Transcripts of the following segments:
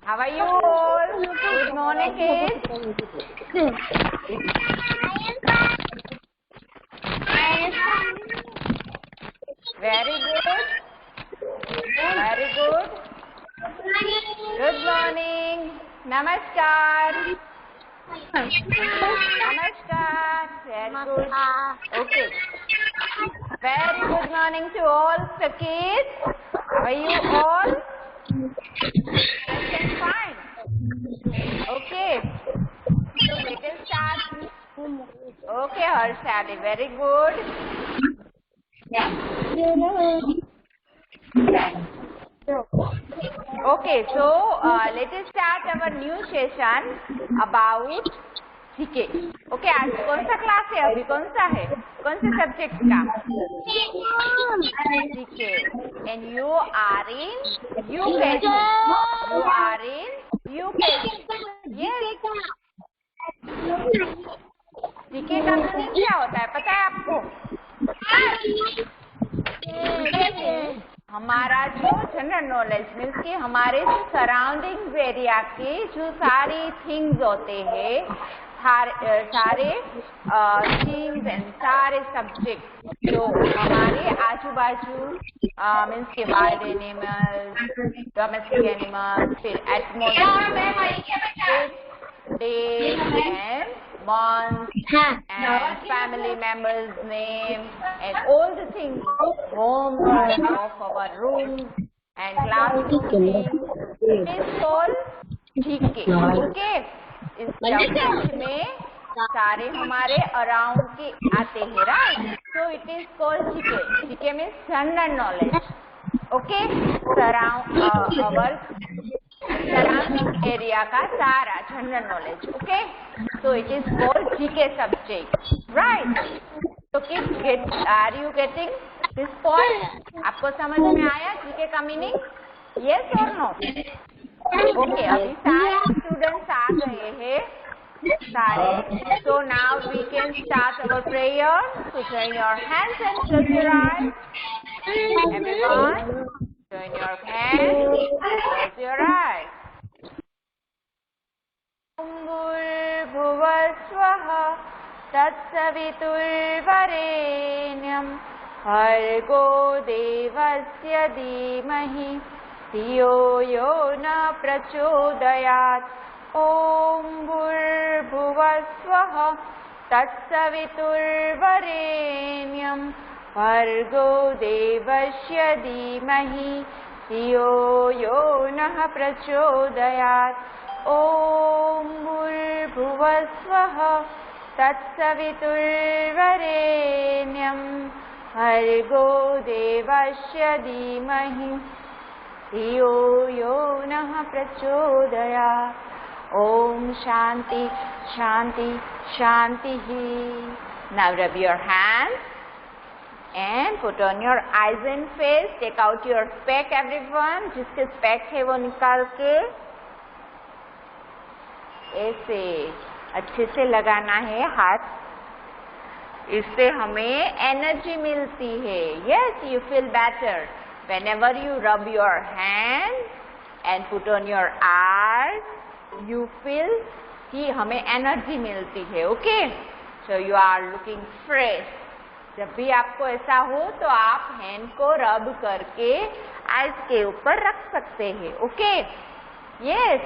How are you all? Good morning, kids. Very good. Very good. Good morning. Namaskar. Namaskar. Very good. Okay. Very good morning to all the kids. How are you all? Nice and fine. Okay. So let us start. Okay, Harshali. Very good. Okay, so let us start our new session about GK. Okay, आज कौन सा class है? अभी कौन सा है? कौन से सब्जेक्ट का? GK. And you are in UKG. You are in UKG. Yes. GK का मीनिंग क्या होता है? पता है आपको? हमारा जो जनरल नॉलेज मीन्स कि हमारे सराउंडिंग्स एरिया के जो सारी थिंग्स होते हैं, सारे थिंग्स एंड सारे सब्जेक्ट जो हमारे आजू बाजू मीन्स के वाइल्ड एनिमल्स, डोमेस्टिक एनिमल्स, फिर atmosphere, days and months and family members' name and all the things, homework of our rooms and classroom things is called GK. Okay, इस subject में सारे हमारे अराउंड के आते हैं, right? So it is called GK. GK means general knowledge. Okay, surrounding area का सारा general knowledge. Okay, so it is called GK subject, right? तो kids, are you getting this point? आपको समझ में आया जीके का मीनिंग? यस और no? Okay, अभी सारे स्टूडेंट्स आ गए हैं सारे. So now we can start our prayer. So join your hands and close your eyes. Everyone, join your hands, close your eyes. भूर्भुवस्वः तत्सवितुर्वरेण्यं भर्गो देवस्य धीमहि धियो यो न प्रचोदयात्. ॐ भूर्भुवस्वः तत्सवितुर्वरेण्यं भर्गो देवस्य धीमहि धियो यो नः प्रचोदयात्. ॐ भूर्भुवस्वः तत्सवितुर्वरेण्यं भर्गो देवस्य धीमहि धियो यो नः प्रचोदयात्. ॐ शांति शांति शांति. Now rub your hands and put on your eyes and face. Take out your speck, everyone. जिसके speck है वो निकाल के ऐसे अच्छे से लगाना है हाथ. इससे हमें एनर्जी मिलती है. Yes, you feel better whenever you rub your hands and put on your eyes. You feel कि हमें एनर्जी मिलती है. Okay, so you are looking fresh. जब भी आपको ऐसा हो तो आप हैंड को रब करके आइज के ऊपर रख सकते हैं. ओके, यस,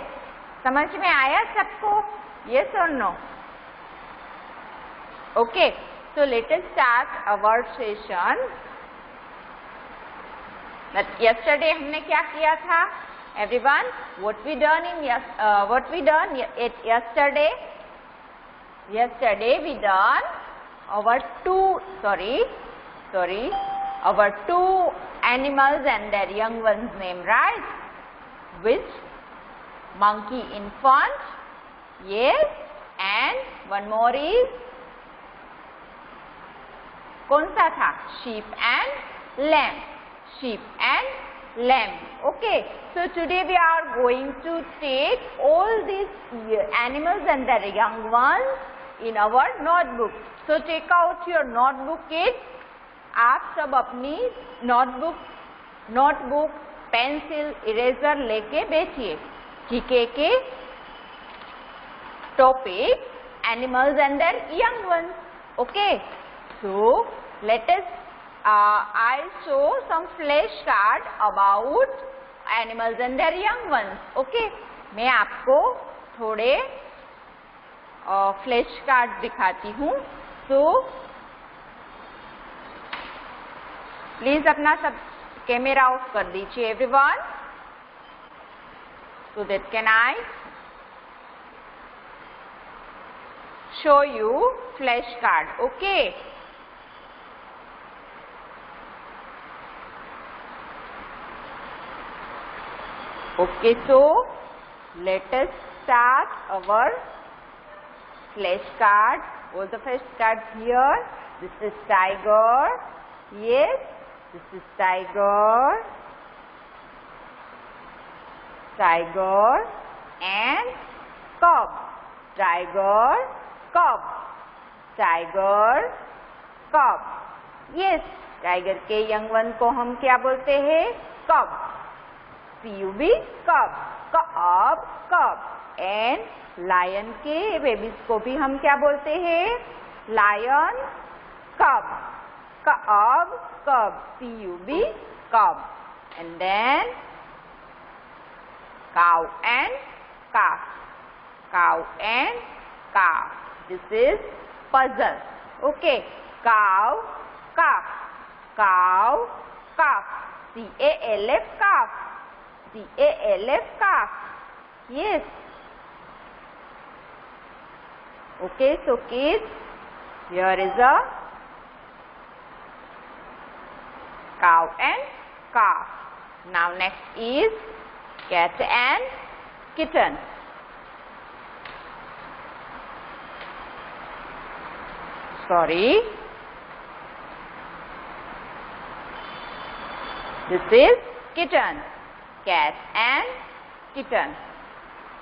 समझ में आया सबको? यस और no? Okay, so let us start our session. Yesterday हमने क्या किया था everyone? What we done yesterday? Yesterday we done our two animals and their young ones name, right? Which? Monkey infant, yes, and one more is कौन सा था? Sheep and lamb. Sheep and lamb. Okay, so today we are going to take all these animals and their young ones in our notebook. So take out your notebook, kids. आप सब अपनी notebook, pencil, eraser लेके बैठिए. GK के topic animals and there young ones. Okay, so let us I show some flashcard about animals and their young ones. Okay, मैं आपको थोड़े flashcard दिखाती हूँ. So प्लीज अपना सब कैमरा ऑफ कर दीजिए everyone, so that can I show you flashcard. Okay. Okay, so let us start our flashcard. All the flashcards here. This is tiger. Yes, this is tiger. Tiger and cub. Tiger, cub. Tiger, cub. Yes, tiger के young one को हम क्या बोलते हैं? Cub. CUB, cub. Cub, cub. And lion के babies को भी हम क्या बोलते हैं? Lion, cub. Cub, cub. CUB, cub. And then cow and calf. Cow and calf. This is puzzle. Okay. Cow, calf. Cow, calf. CALF, calf. CALF, calf. Yes. Okay, so kids, here is a cow and calf. Now next is cat and kitten. Sorry. This is kitten. Cat and kitten.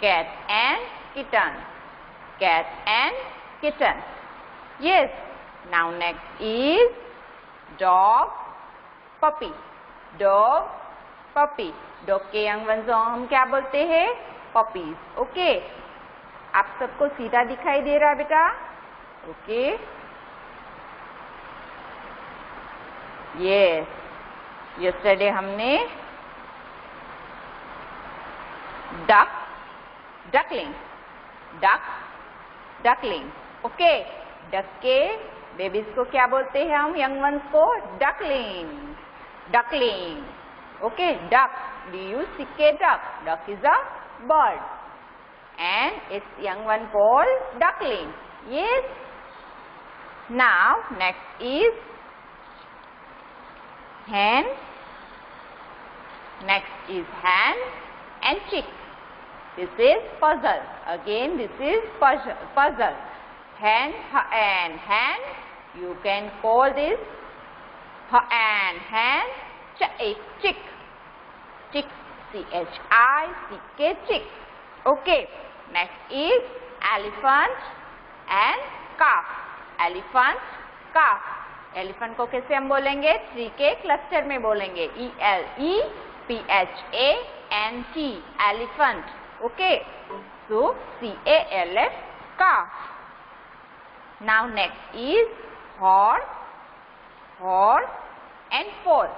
Cat and kitten. Cat and kitten. Yes. Now next is dog, puppy. Dog, puppy. Dog के young ones को हम क्या बोलते हैं? Puppies. Okay. आप सबको सीधा दिखाई दे रहा बेटा? Okay. Yes. Yesterday हमने duckling. Okay. Duck के बेबीज को क्या बोलते हैं हम? यंग वंस को duckling. Okay. Duck. D-U-C-K, duck. Duck is a bird. And its young one called duckling. Yes. Now next is hen. Next is hen and chick. This is puzzle. Again, this is puzzle. Hen and hen. You can call this and hen. Chick. Chick. C-H-I-C-K. Chick. Okay. Next is elephant and calf. Elephant, calf. Elephant को कैसे हम बोलेंगे? Tree के cluster में बोलेंगे. E-L-E-P-H-A-N-T. Elephant. Okay. So C-A-L-F, calf. Now next is horse and foal.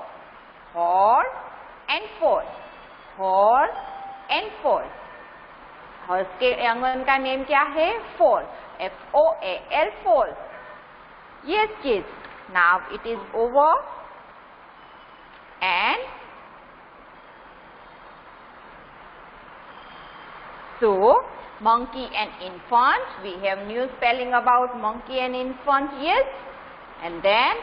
Horse and foal. Horse and foal. Horse के young one का name क्या है? Foal. F-O-A-L, foal. Yes, kids. Now it is over. And so monkey and infant. We have new spelling about monkey and infant. Yes. And then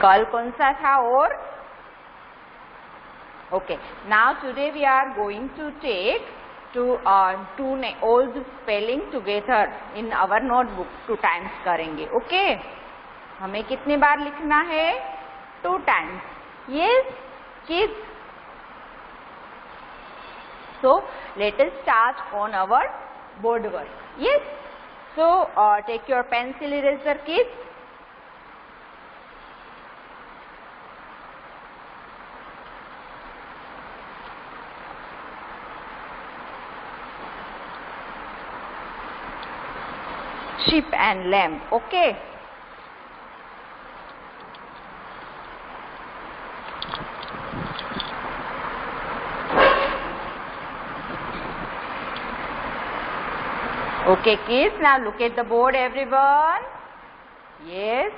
कल कौन सा था? और okay. Now today we are going to take all the spelling together in our notebook. 2 times करेंगे. Okay. हमें कितने बार लिखना है? 2 times. Yes, kids. So let us start on our board work. Yes. So take your pencil eraser, kids. Sheep and lamb. Okay. Okay, kids, now look at the board, everyone. Yes.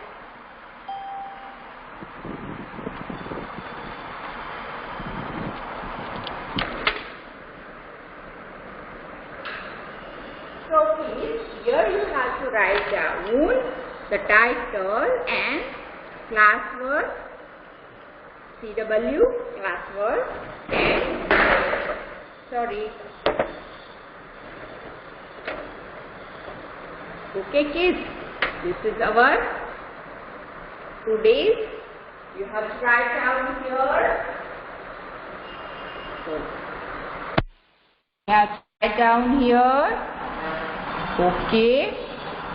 So, kids, here you have to write down the title and classwork, CW, classwork, and, sorry. Okay, kids, this is our today's. You have to write down here. So, you have to write down here. Okay,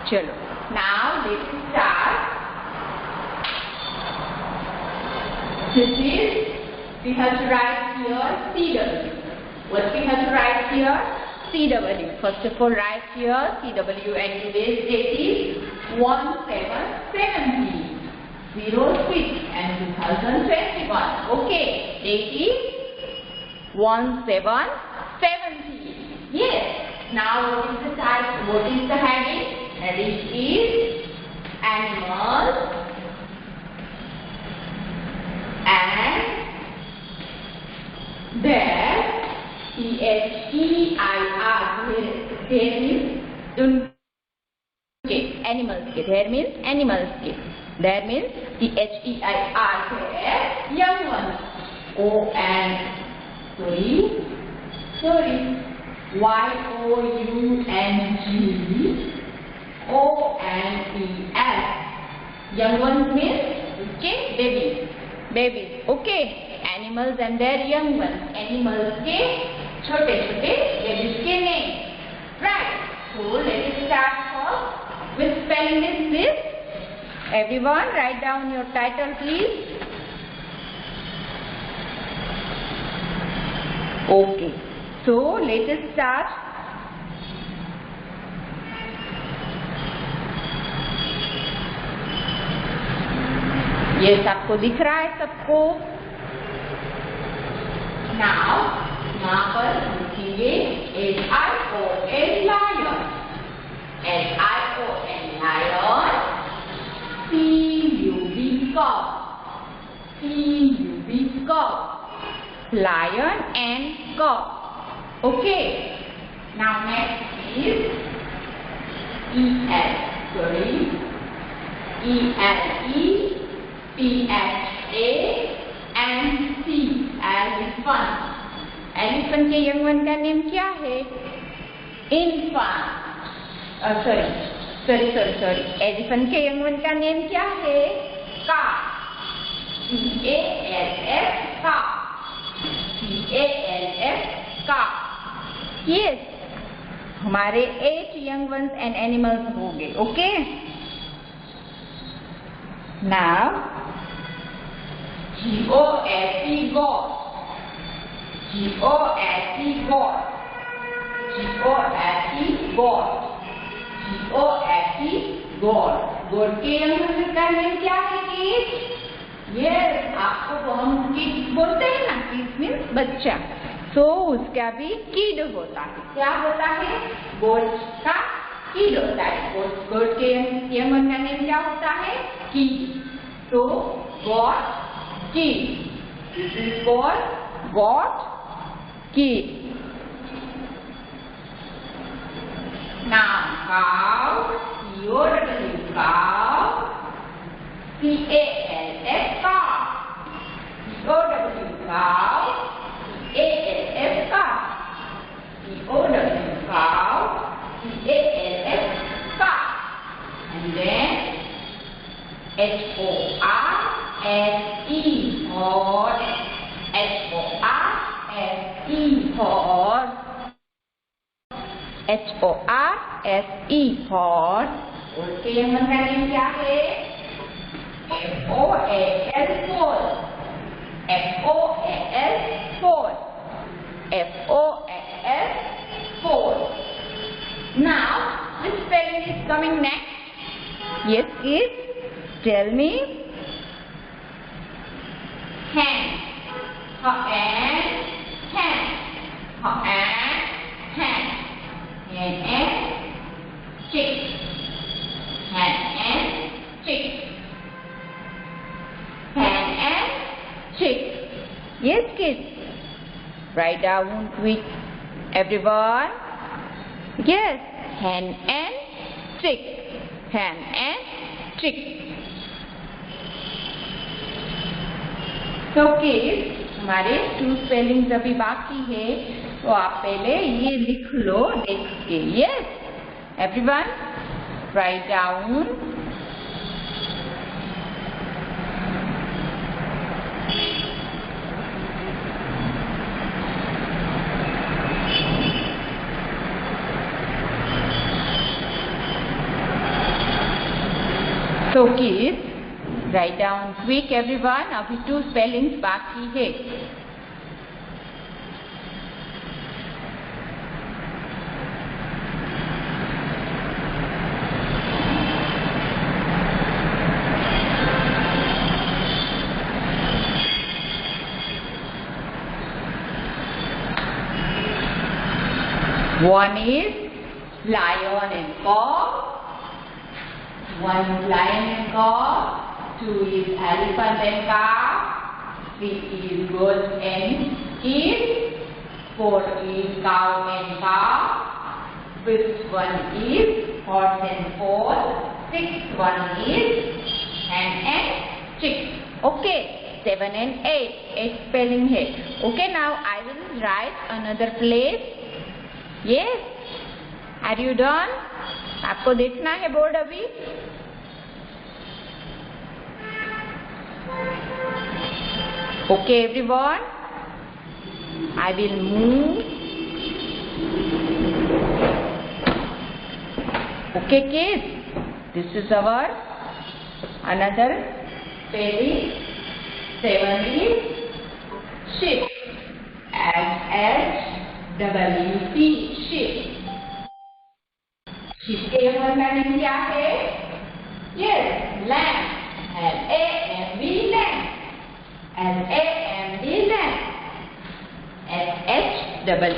chalo. Now let's start. This is, we have to write here CW. What we have to write here? CW. First of all, write here CW, and today's date is 1/7/17, 06 and 2021. Okay, date is 1/7/17. Yes. Now what is the title? What is the heading? Heading is animals and their there means animals के, there means animals के, there means THEIR there young ones, YOUNG ONES, young ones means okay, babies, okay, animals and their young ones, animals के छोटे छोटे babies के name. Right. So let us start first with spelling this. Everyone, write down your title, please. Okay. So let us start. ये सबको दिख रहा है सबको? Now, यहाँ पर लिखेंगे LION lion, LION lion, CUB cow, lion and cow. Okay. Now next is elephant. Elephant के young one का name क्या है? Infant. Sorry. Elephant के young one का name क्या है? Calf. CALF calf. Yes. हमारे 8 young ones and animals हो गए. Okay. Now GOAT goat. गोट के young ones का name क्या है किड्स? Yes, आपको हम किड्स बोलते हैं ना, किड्स मीन्स बच्चा. तो उसका भी किड होता है. क्या होता है? गोट का किड होता है. गोट के young one का name क्या होता है? किड. तो गोट kid. This is called goat kid. Now cow, COW cow, CALF cow, COW cow, CALF cow, COW cow, CALF cow, and then HORSE horse, HORSE horse, SE hot. और इसके Yangon का name क्या है? FOAL fall. FOAL fall. FOAL fall. Now which spelling is coming next? Yes kids, tell me. Hand. Hand. Hand. Hand. And chick. Hand and chick. Hand and chick. Yes kids, write down quick everyone. Yes, hen and chick. Hen and chick. तो kids, हमारे 2 spellings अभी बाकी है, तो आप पहले ये लिख लो देख के. Yes everyone, write down. So kids, write down quick everyone. अभी 2 spellings बाकी है. One is lion and cock. One is lion and cock. 2 is elephant and calf. 3 is goat and kid. 4 is cow and calf. 5th one is horse and foal. 6th one is hen and chick. Okay, 7 and 8. 8 spelling है. Okay, now I will write another place. Yes, are you done? आपको देखना है board अभी. Okay everyone, I will move. Okay kids, this is our another spelling. 7 is ship. SHWP ship. Ship के Yangon का name क्या है? Yes, lamp. LAMB lamp. LAMB lamp.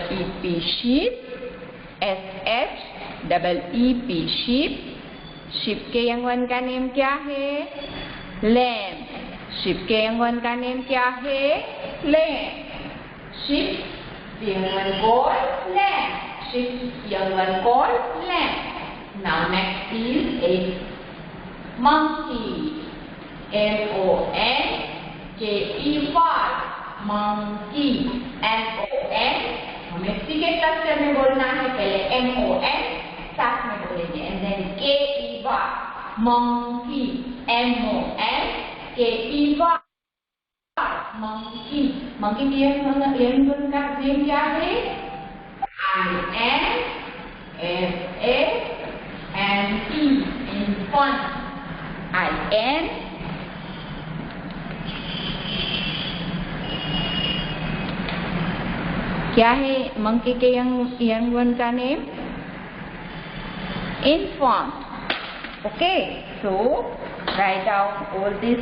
SHEEP sheep. SHEEP sheep. Ship के Yangon का name क्या है? Lamp. Ship के Yangon का नेम क्या है? Lamp. Ship Yangon called lamb. Ship younger called lamb. Now next is a monkey. MONKEY. Monkey. MON. हमें सी के क्लस्टर में बोलना है. पहले MON साथ में बोलेंगे. And then KEY. Monkey. MONKEY. Monkey. Monkey की यंगन का नेम क्या है? INFANT. Infant. IN. क्या है मंकी के यंग वन का name? Infant. Okay, so write down all this.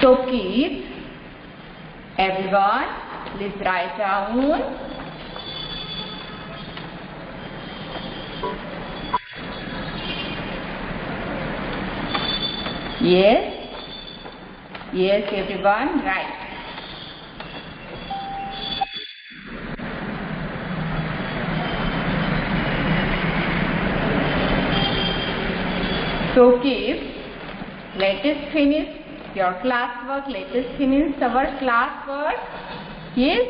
So kids, everyone, please write down. Yes, everyone, right. So kids, let us finish your classwork. Let us finish our classwork. Yes.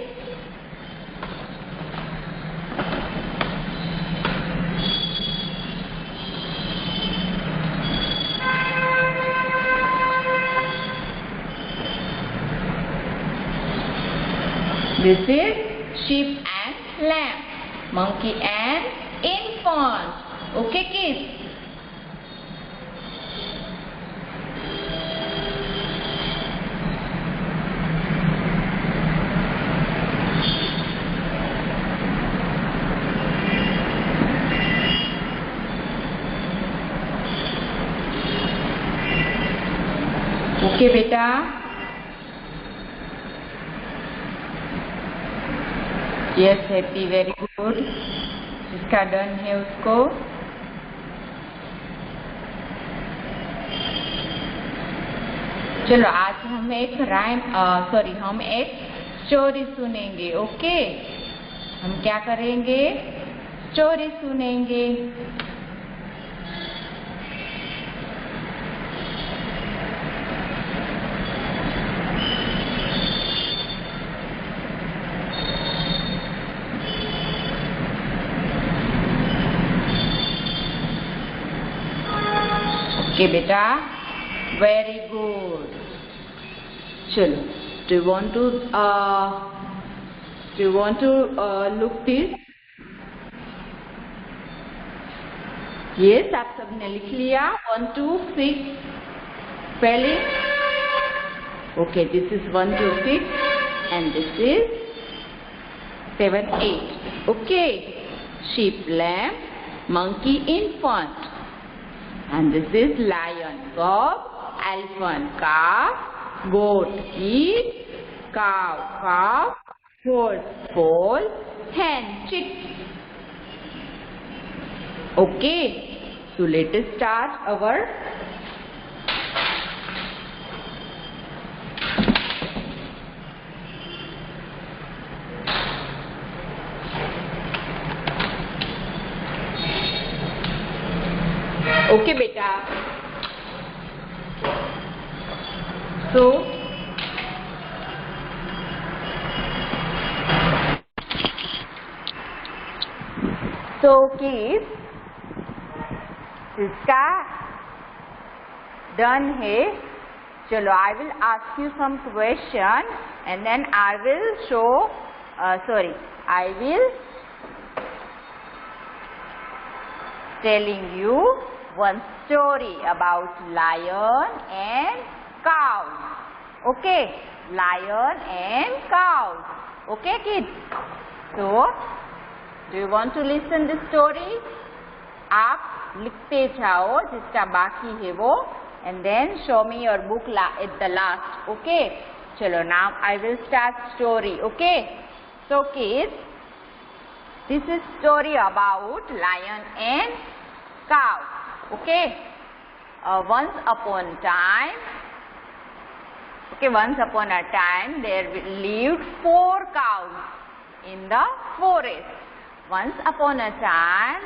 This is sheep and lamb, monkey and infant. Okay, kids? Okay बेटा, yes happy, very good. जिसका done है उसको चलो आज हम एक हम एक स्टोरी सुनेंगे। ओके, हम क्या करेंगे? स्टोरी सुनेंगे। Okay, beta, very good. चलो, do you want to look this? Yes, आप सबने लिख लिया 1 2 6 spelling. Okay, this is 1 2 6 and this is 7 8. Okay, sheep, lamb, monkey, infant. And this is lion, dog, elephant, calf, goat, kid, cow, calf, horse, foal, hen, chick. Okay, so let us start our okay beta. So kids, इसका done है। चलो, I will ask you some question and then I will show I will telling you one story about lion and cows. Okay, lion and cows. Okay, kids? So, do you want to listen the story? आप लिखते जाओ जिसका बाकी है वो, and then show me your book at the last. Okay? चलो, now I will start story. Okay? So, kids, this is story about lion and cow. Okay, once upon a time there lived 4 cows in the forest. Once upon a time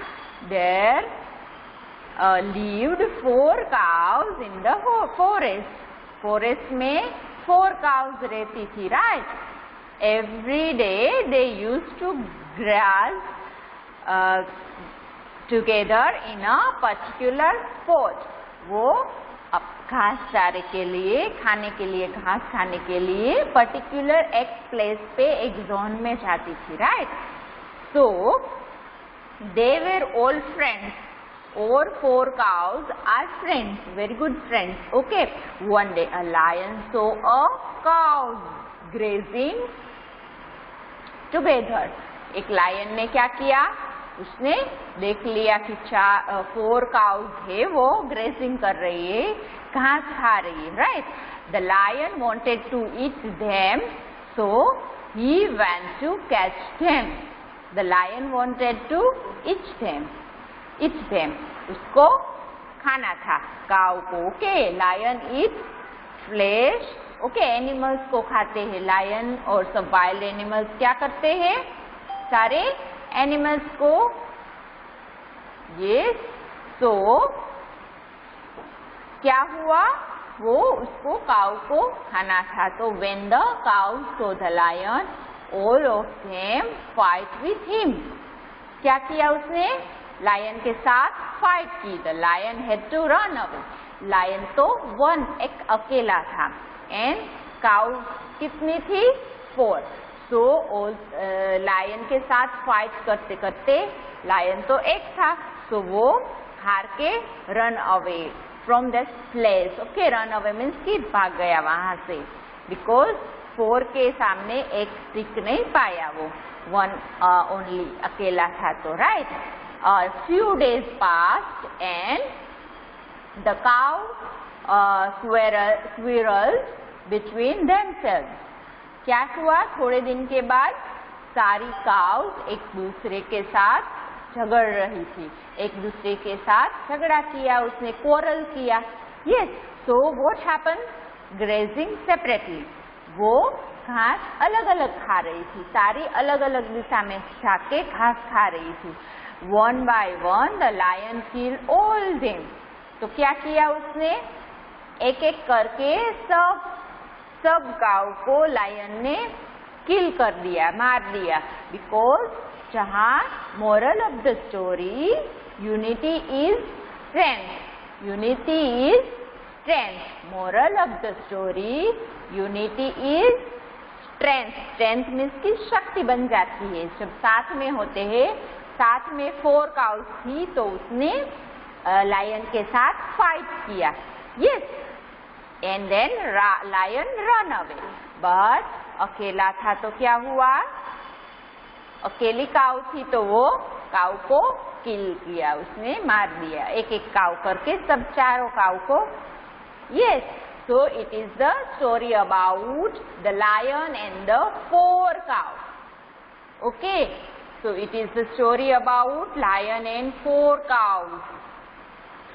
there lived 4 cows in the forest. Forest में 4 cows रहती थी, right? Every day they used to graze together in a particular spot. वो अब घास चारे के लिए, खाने के लिए, घास खाने के लिए particular एक place पे, एक zone में जाती थी, right? So they were all friends. All 4 cows are friends, very good friends. Okay. One day a lion saw a cow grazing together. एक lion ने क्या किया? उसने देख लिया कि 4 cows है, वो grazing कर रही है, घास खा रही है, right? The lion wanted to eat them, so he went to catch them. The lion wanted to eat them. उसको खाना था cow को. Okay, lion eats flesh. Okay, animals को खाते हैं. Lion और सब wild animals क्या करते हैं? सारे animals को, yes, so क्या हुआ? वो उसको काऊ को खाना था. तो when the cow saw the lion, all of them fight with him. क्या किया उसने? लायन के साथ फाइट की. The lion had to run away. Lion तो एक अकेला था. And cow कितनी थी? 4. सो लायन के साथ फाइट करते करते, लायन तो एक था, सो वो हार के run away from that place. Okay, run away means कि भाग गया वहां से, बिकॉज 4 के सामने एक स्टिक नहीं पाया, वो 1 ओनली अकेला था तो, right. Few days past and the cow squirrels between themselves. क्या हुआ? थोड़े दिन के बाद सारी काउस एक दूसरे के साथ झगड़ रही थी, एक दूसरे के साथ झगड़ा किया, उसने quarrel किया. Yes, so what happened? Grazing separately. वो घास अलग अलग खा रही थी, सारी अलग अलग दिशा में जाके घास खा रही थी. One by one the lion killed all them. तो क्या किया उसने? एक एक करके सब काऊ को लायन ने किल कर दिया, मार दिया. बिकॉज जहाँ moral of the story, unity is strength, unity is strength. Moral of the story, unity is strength. Strength means की शक्ति बन जाती है जब साथ में होते हैं. साथ में 4 काउस थी तो उसने लायन के साथ फाइट किया. Yes, and then lion run away. But अकेला था तो क्या हुआ? अकेली काऊ थी तो वो काऊ को किल किया, उसने मार दिया, एक एक काऊ करके सब चारों काऊ को. Yes, so it is the story about the lion and the 4 cow. Okay, so it is the story about lion and 4 cows.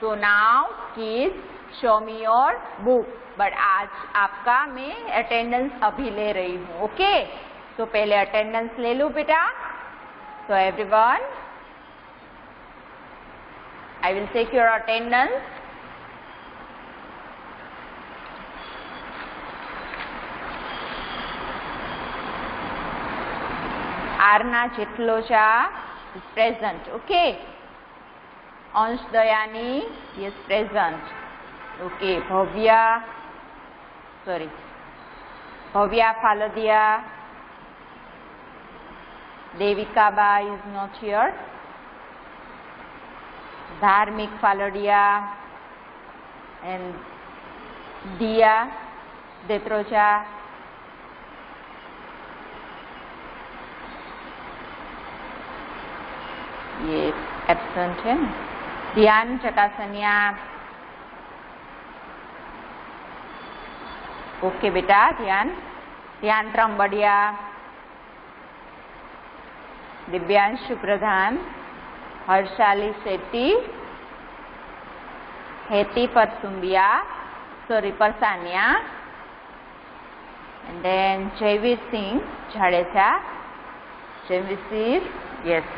So now kids, show me your book. But आज आपका मैं attendance अभी ले रही हूँ. Okay, तो पहले attendance ले लूँ बेटा. So everyone, I will take your attendance. આરના જેટલો ચા is present. Okay, અંશ દયાની is present. Okay, Bhavya ફાલદિયા, દેવિકાબા is not here. ધાર્મિક ફાલડિયા and દિયા દેત્રોચા. ये एब्सेंट है. ध्यान चकासनिया. ओके बेटा, Dhyan Trambadiya, Divyanshu Pradhan, Harshali Shetty, Heti Parsumbiya, sorry Parsaniya, and then Jaiveer Singh Jadeja, Jaiveer, yes,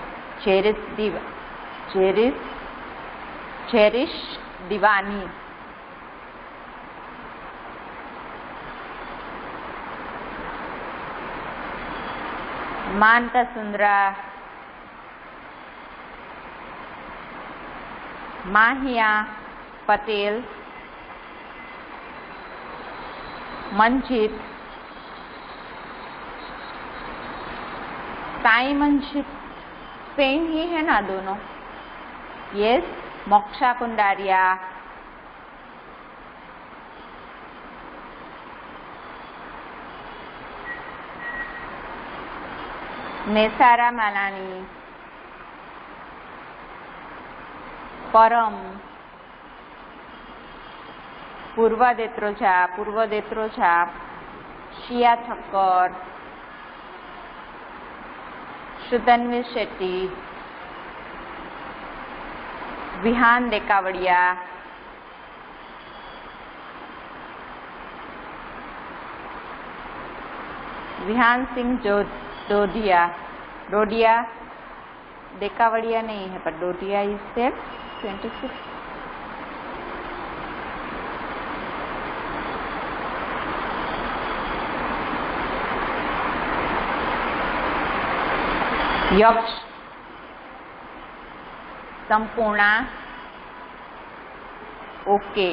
Cherish Diwani. Manta Sundara, Mahiya Patel, Manjit, Sai Manjit, same ही है ना दोनों. यस, मोक्षा कुंडारिया, नेसारा मालानी, परम, पूर्वा देत्रोजा, शिया ठक्कर, सुतन्वी शेट्टी, विहान देकावड़िया, विहान सिंह डोडिया, देकावड़िया नहीं है पर Dodiya is there. 26. Yaksh, Sampurna. Okay,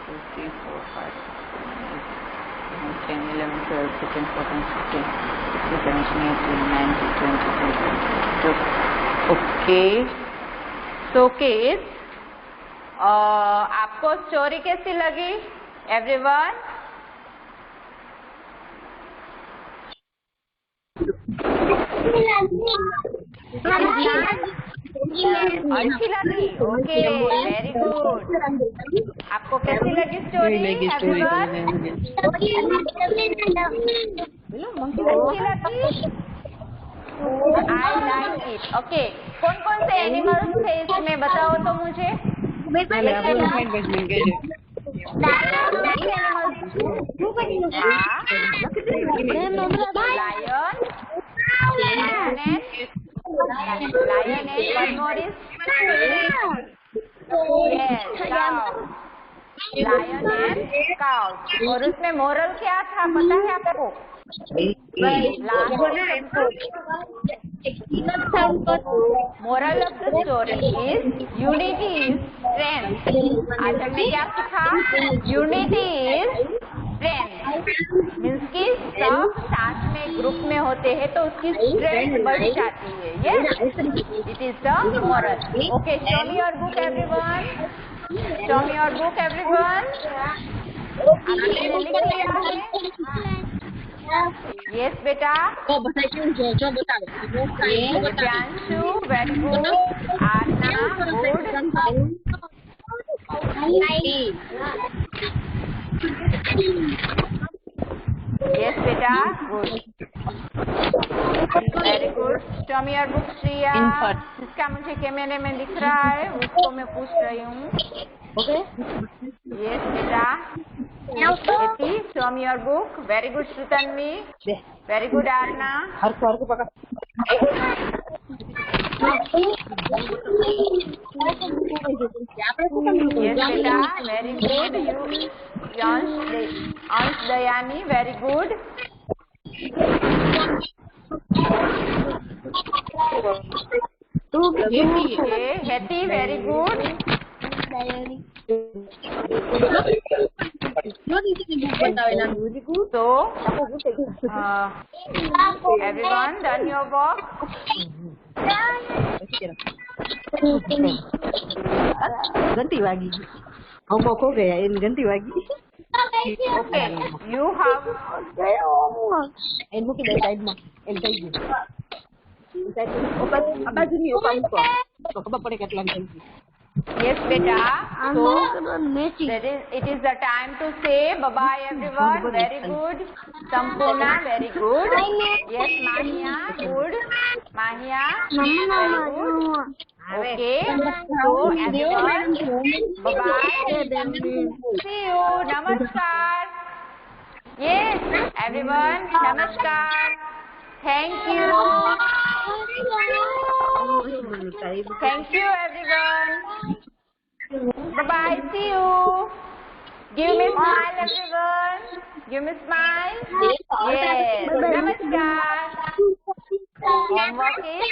2, 3, 4, 5, 6, 7, 8. 10, 11, 12, 13, 14, 15, 16, 17, 18, 19, 20, 21, 22. Okay. So kids, आपको स्टोरी कैसी लगी? Everyone? अच्छी लगी? Okay, very good. आपको कैसी लगी स्टोरी? Everyone? अच्छी लगी? I like it. ओके, कौन कौन से एनिमल्स थे इसमें बताओ तो मुझे. Lion and one more is yes, cow. Lion and cow. और उसमें मोरल क्या था पता है आपको? Moral of the story is unity is strength. आज हमने क्या सीखा? Unity is strength. मीन्स कि सब साथ में ग्रुप में होते हैं तो उसकी स्ट्रेंथ बढ़ जाती है. Yes, it is the moral. Okay, show me your book everyone. Show me your book everyone. आपने लिख लिया है? Yes, बेटा. Priyanshu, very good. Arna, good. Yes, बेटा, good. Very good. Show me your book, Shriya. जिसका मुझे कैमरे में दिख रहा है उसको मैं पूछ रही हूँ. Okay. Yes, बेटा. Eti, show me your book. Very good, Shrutanvi. Very good, Arna. Yes, beta. Very good. You, Ansh Dayani. Very good. Okay, Hetty. Very good. So, everyone done your work? ganti lagi. Homework हो गया ganti lagi. Okay, you have. Ilmu kita side mo. Side. Apa sini upang ko? So kaba pare kat lang ganti. Yes, beta. So, it is the time to say bye-bye, everyone. Very good. Sampurna, very good. Yes, Mahia, good. Mahia, very good. Okay. So, everyone, bye-bye. See you. Namaskar. Yes, everyone, namaskar. Thank you. Thank you, everyone. Bye-bye. See you. Give me smile, everyone. Give me smile. Yes. Namaskar. Homework is